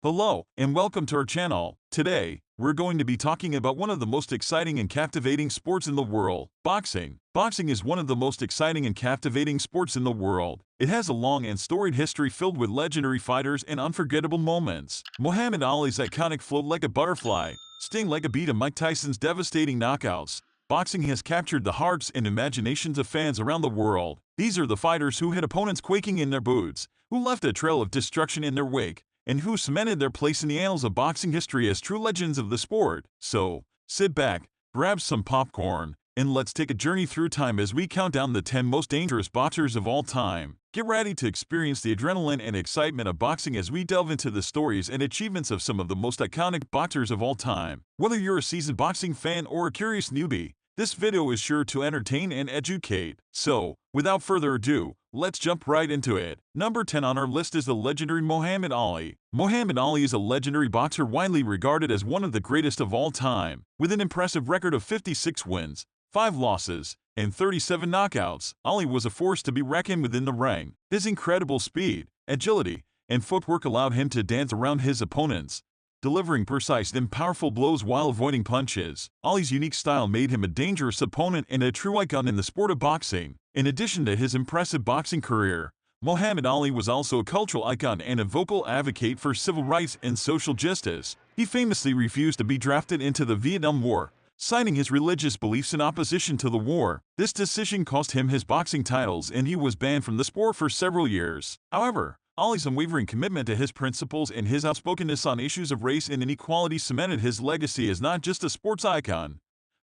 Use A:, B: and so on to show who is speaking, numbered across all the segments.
A: Hello, and welcome to our channel. Today, we're going to be talking about one of the most exciting and captivating sports in the world, boxing. Boxing is one of the most exciting and captivating sports in the world. It has a long and storied history filled with legendary fighters and unforgettable moments. Muhammad Ali's iconic float like a butterfly, sting like a bee to Mike Tyson's devastating knockouts. Boxing has captured the hearts and imaginations of fans around the world. These are the fighters who hit opponents quaking in their boots, who left a trail of destruction in their wake, and who cemented their place in the annals of boxing history as true legends of the sport. So, sit back, grab some popcorn, and let's take a journey through time as we count down the 10 most dangerous boxers of all time. Get ready to experience the adrenaline and excitement of boxing as we delve into the stories and achievements of some of the most iconic boxers of all time. Whether you're a seasoned boxing fan or a curious newbie, this video is sure to entertain and educate. So, without further ado, let's jump right into it. Number 10 on our list is the legendary Muhammad Ali. Muhammad Ali is a legendary boxer widely regarded as one of the greatest of all time. With an impressive record of 56 wins, 5 losses, and 37 knockouts, Ali was a force to be reckoned with in the ring. His incredible speed, agility, and footwork allowed him to dance around his opponents, delivering precise and powerful blows while avoiding punches. Ali's unique style made him a dangerous opponent and a true icon in the sport of boxing. In addition to his impressive boxing career, Muhammad Ali was also a cultural icon and a vocal advocate for civil rights and social justice. He famously refused to be drafted into the Vietnam War, citing his religious beliefs in opposition to the war. This decision cost him his boxing titles and he was banned from the sport for several years. However, Ali's unwavering commitment to his principles and his outspokenness on issues of race and inequality cemented his legacy as not just a sports icon,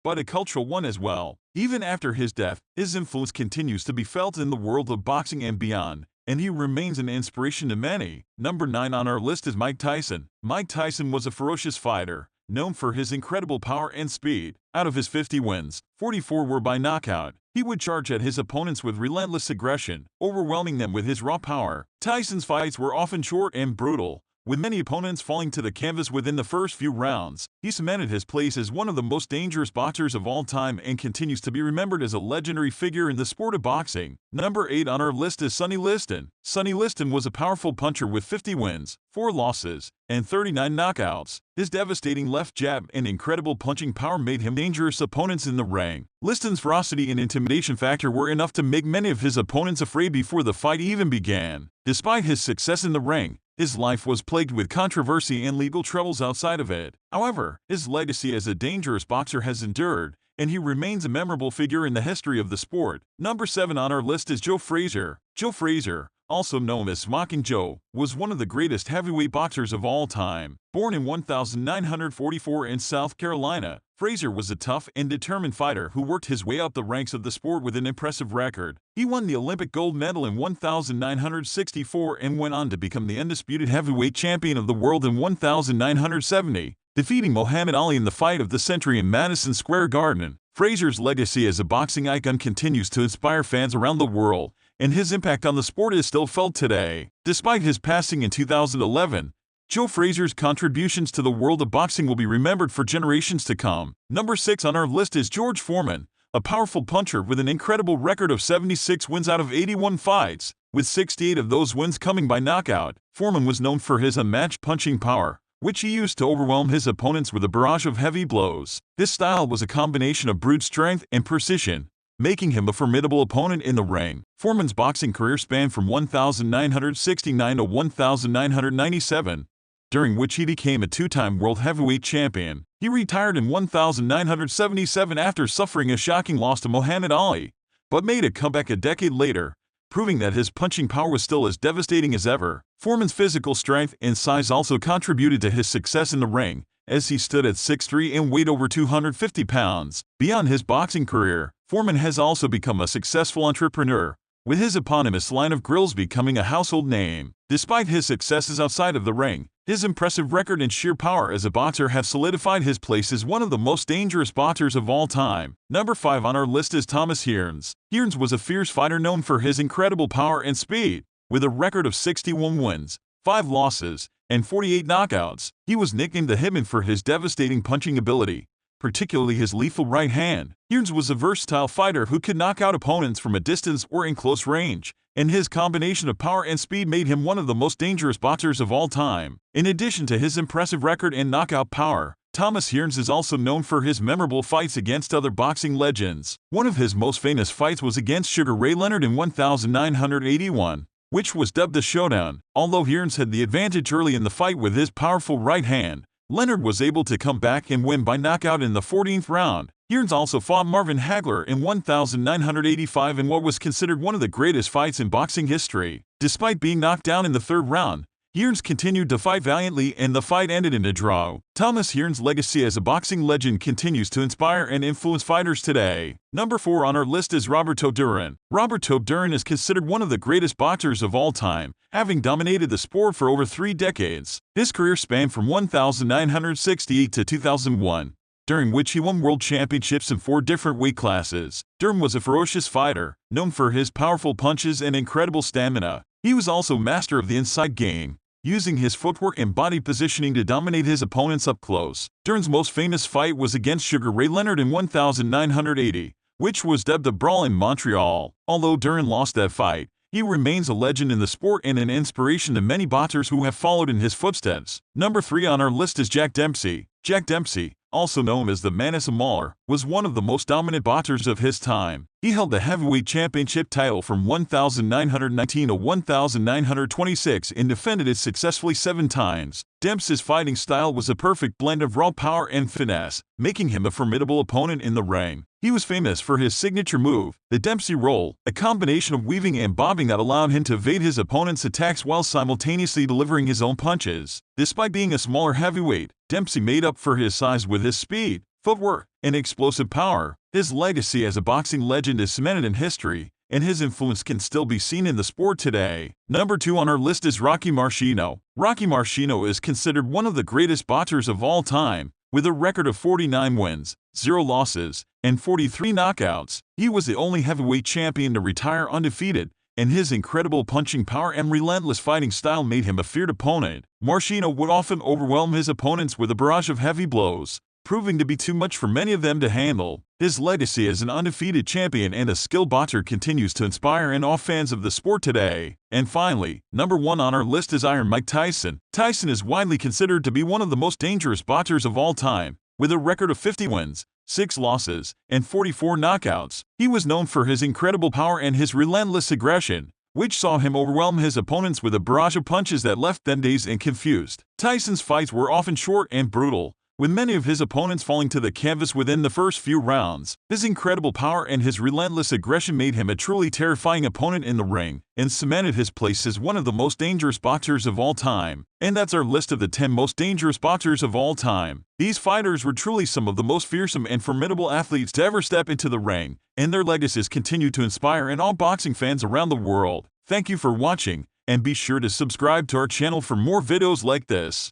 A: but a cultural one as well. Even after his death, his influence continues to be felt in the world of boxing and beyond, and he remains an inspiration to many. Number 9 on our list is Mike Tyson. Mike Tyson was a ferocious fighter, known for his incredible power and speed. Out of his 50 wins, 44 were by knockout. He would charge at his opponents with relentless aggression, overwhelming them with his raw power. Tyson's fights were often short and brutal, with many opponents falling to the canvas within the first few rounds. He cemented his place as one of the most dangerous boxers of all time and continues to be remembered as a legendary figure in the sport of boxing. Number 8 on our list is Sonny Liston. Sonny Liston was a powerful puncher with 50 wins, 4 losses, and 39 knockouts. His devastating left jab and incredible punching power made him dangerous opponents in the ring. Liston's ferocity and intimidation factor were enough to make many of his opponents afraid before the fight even began. Despite his success in the ring, his life was plagued with controversy and legal troubles outside of it. However, his legacy as a dangerous boxer has endured, and he remains a memorable figure in the history of the sport. Number 7 on our list is Joe Frazier. Joe Frazier, also known as Smoking Joe, was one of the greatest heavyweight boxers of all time. Born in 1944 in South Carolina, Frazier was a tough and determined fighter who worked his way up the ranks of the sport with an impressive record. He won the Olympic gold medal in 1964 and went on to become the undisputed heavyweight champion of the world in 1970, defeating Muhammad Ali in the fight of the century in Madison Square Garden. Frazier's legacy as a boxing icon continues to inspire fans around the world, and his impact on the sport is still felt today. Despite his passing in 2011, Joe Frazier's contributions to the world of boxing will be remembered for generations to come. Number 6 on our list is George Foreman, a powerful puncher with an incredible record of 76 wins out of 81 fights, with 68 of those wins coming by knockout. Foreman was known for his unmatched punching power, which he used to overwhelm his opponents with a barrage of heavy blows. This style was a combination of brute strength and precision, making him a formidable opponent in the ring. Foreman's boxing career spanned from 1969 to 1997, during which he became a 2-time world heavyweight champion. He retired in 1977 after suffering a shocking loss to Muhammad Ali, but made a comeback a decade later, proving that his punching power was still as devastating as ever. Foreman's physical strength and size also contributed to his success in the ring, as he stood at 6'3" and weighed over 250 pounds. Beyond his boxing career, Foreman has also become a successful entrepreneur, with his eponymous line of grills becoming a household name. Despite his successes outside of the ring, his impressive record and sheer power as a boxer have solidified his place as one of the most dangerous boxers of all time. Number 5 on our list is Thomas Hearns. Hearns was a fierce fighter known for his incredible power and speed. With a record of 61 wins, 5 losses, and 48 knockouts, he was nicknamed the Hitman for his devastating punching ability, particularly his lethal right hand. Hearns was a versatile fighter who could knock out opponents from a distance or in close range, and his combination of power and speed made him one of the most dangerous boxers of all time. In addition to his impressive record and knockout power, Thomas Hearns is also known for his memorable fights against other boxing legends. One of his most famous fights was against Sugar Ray Leonard in 1981, which was dubbed the Showdown. Although Hearns had the advantage early in the fight with his powerful right hand, Leonard was able to come back and win by knockout in the 14th round. Hearns also fought Marvin Hagler in 1985 in what was considered one of the greatest fights in boxing history. Despite being knocked down in the 3rd round, Hearns continued to fight valiantly and the fight ended in a draw. Thomas Hearns' legacy as a boxing legend continues to inspire and influence fighters today. Number 4 on our list is Roberto Duran. Roberto Duran is considered one of the greatest boxers of all time, having dominated the sport for over 3 decades. His career spanned from 1968 to 2001, during which he won world championships in 4 different weight classes. Duran was a ferocious fighter, known for his powerful punches and incredible stamina. He was also master of the inside game, using his footwork and body positioning to dominate his opponents up close. Duran's most famous fight was against Sugar Ray Leonard in 1980, which was dubbed a brawl in Montreal. Although Duran lost that fight, he remains a legend in the sport and an inspiration to many boxers who have followed in his footsteps. Number 3 on our list is Jack Dempsey. Jack Dempsey, also known as the Manassa Mauler, was one of the most dominant boxers of his time. He held the heavyweight championship title from 1919 to 1926 and defended it successfully 7 times. Dempsey's fighting style was a perfect blend of raw power and finesse, making him a formidable opponent in the ring. He was famous for his signature move, the Dempsey roll, a combination of weaving and bobbing that allowed him to evade his opponent's attacks while simultaneously delivering his own punches. Despite being a smaller heavyweight, Dempsey made up for his size with his speed, footwork, and explosive power. His legacy as a boxing legend is cemented in history, and his influence can still be seen in the sport today. Number 2 on our list is Rocky Marciano. Rocky Marciano is considered one of the greatest boxers of all time, with a record of 49 wins, 0 losses, and 43 knockouts. He was the only heavyweight champion to retire undefeated, and his incredible punching power and relentless fighting style made him a feared opponent. Marciano would often overwhelm his opponents with a barrage of heavy blows, proving to be too much for many of them to handle. His legacy as an undefeated champion and a skilled boxer continues to inspire and awe fans of the sport today. And finally, number 1 on our list is Iron Mike Tyson. Tyson is widely considered to be one of the most dangerous boxers of all time, with a record of 50 wins, 6 losses, and 44 knockouts. He was known for his incredible power and his relentless aggression, which saw him overwhelm his opponents with a barrage of punches that left them dazed and confused. Tyson's fights were often short and brutal, with many of his opponents falling to the canvas within the first few rounds. His incredible power and his relentless aggression made him a truly terrifying opponent in the ring, and cemented his place as one of the most dangerous boxers of all time. And that's our list of the 10 most dangerous boxers of all time. These fighters were truly some of the most fearsome and formidable athletes to ever step into the ring, and their legacies continue to inspire and awe boxing fans around the world. Thank you for watching, and be sure to subscribe to our channel for more videos like this.